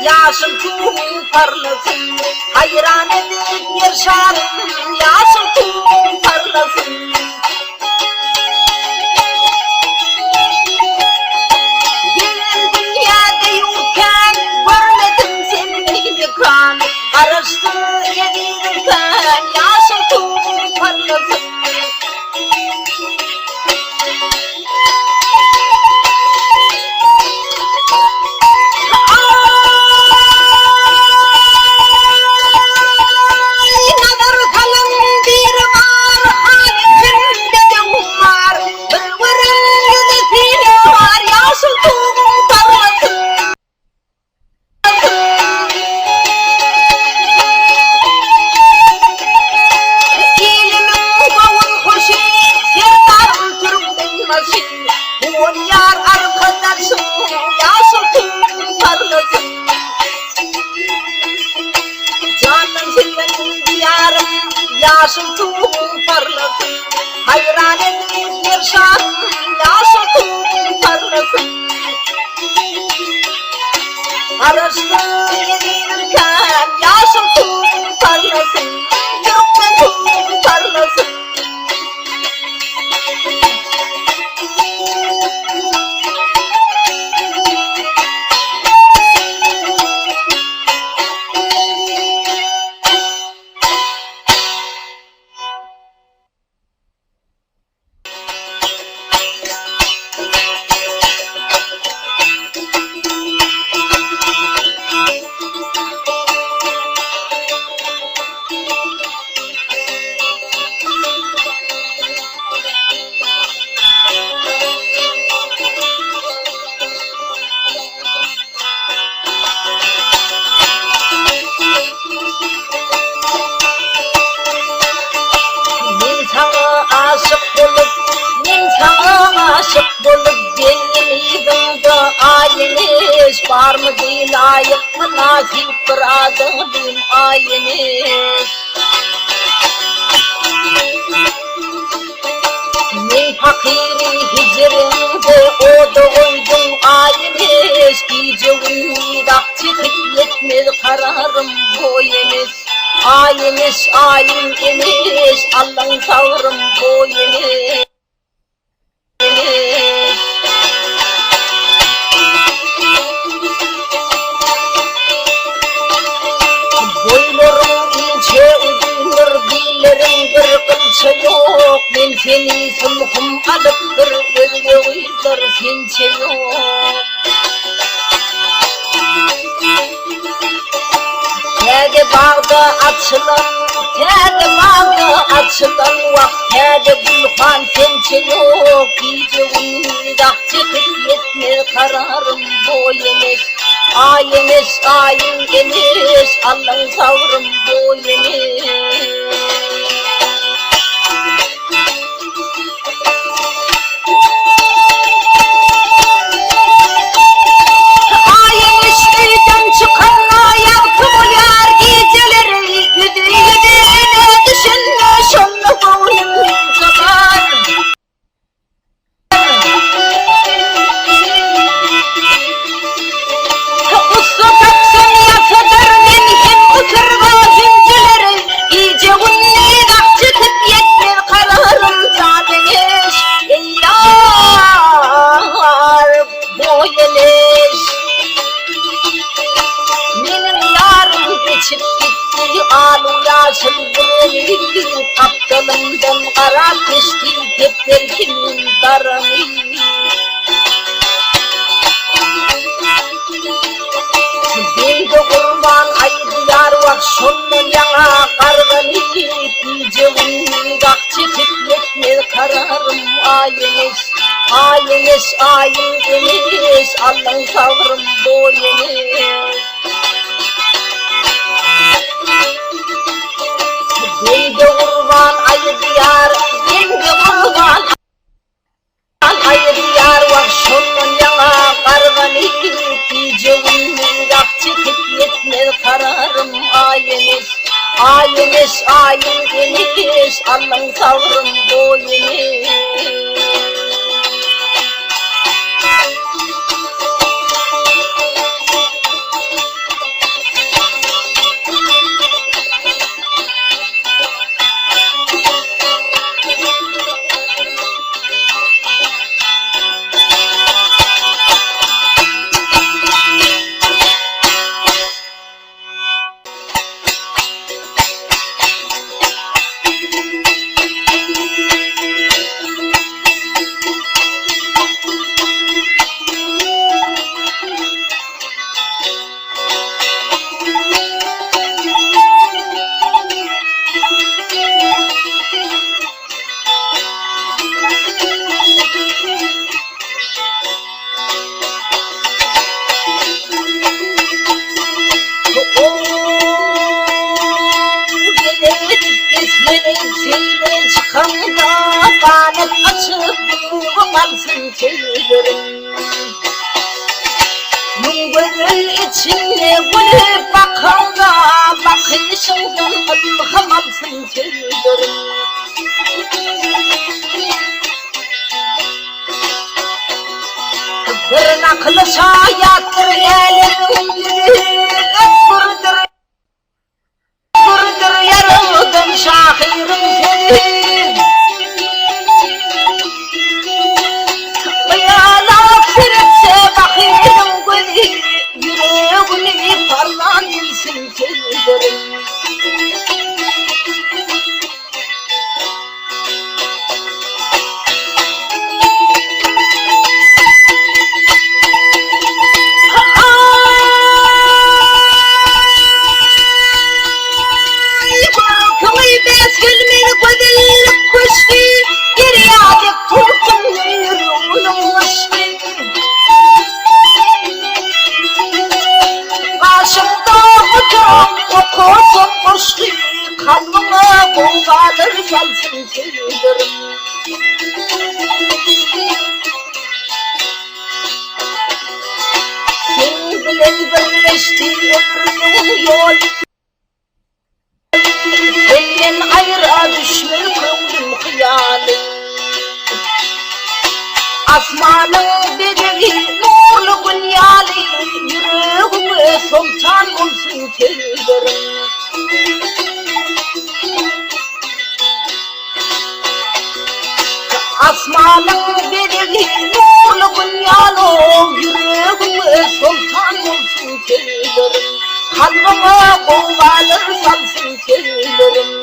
yaşıl tuğum parlasın. Hayran edip yaşarım, yaşıl tuğum parlasın. Gelin dünyada yokken görmedim seni ekran. Araştı yedirirken yaşıl tuğum parlasın. Yar arkadaşım yaşıl tuğum parlasın. Canım senin diyarım yaşıl tuğum parlasın. Hayran edip yaşarım yaşıl tuğum parlasın. Araçta yedirirken yaşıl tuğum parlasın. Türkmen tuğum parlasın. Aşık bulup gelmeydin de ayeniz var mı değil ayıp mı nazik bir adamım ayeniz. Ne fakiri hicrinde o da uydum ayeniz. Gece uyudak çıkıp yetmez kararım boyeniz. Ayeniz ayın eniz Allah'ın tavrım boyeniz. Boylarım ince uzundur, dillerim bir kılça yok. Ben seni sulhum alıp bir özge uydur sençe yok. Tege bağda açılan, tege bağda açılan vak, tege gülhan sençe yok. Gece uyudak çıkıp yetmez kararım boyeniz. Ayeniz ayın eniz Allah'ın savrım boyeniz. Ayeniz evden çıkan ayak kıvılar geceleri. Yüzüne düşünmüş onu boynum zaman. Geçip gitti alu yaşıl bırını. Aptalımdan kara keşti tepler kimin darını. Ben de kurban aydı yar vak şunun yana karganı. Gece uyudak çıkıp yetmez kararım ayeniz. Ayeniz ayın eniz Allah'ın savrım boyeniz. Ben de kurban ayı diyar, ben de kurban ayı diyar vak şunun yana karganı. Gece uyudak çıkıp yetmez kararım ayeniz. Ayeniz ayın eniz Allah'ın savrım boyeniz. tüylerim. Gönül içinde gülüp bakanda bakışından ilham alsın tüylerim. Birnache şayattır elimin biri, öpürdür yarıldım şahirim seni. Kıyana süretse bakayım gülü, yüreğini parlan bilsin tüylerim. Okursun boşluğu kanlıma boğalır gelsin tüylerim. Sen bilen birleşti ömrünün yol, senden ayrı düşmür kıvrım hıyalım. Asmanın bedeli nurlu günyali, yüreğime sultan olsun tüylerim. Asmanın bedeli nurlu günyali, yüreğime sultan olsun tüylerim. Kanlıma boğalır salsın tüylerim.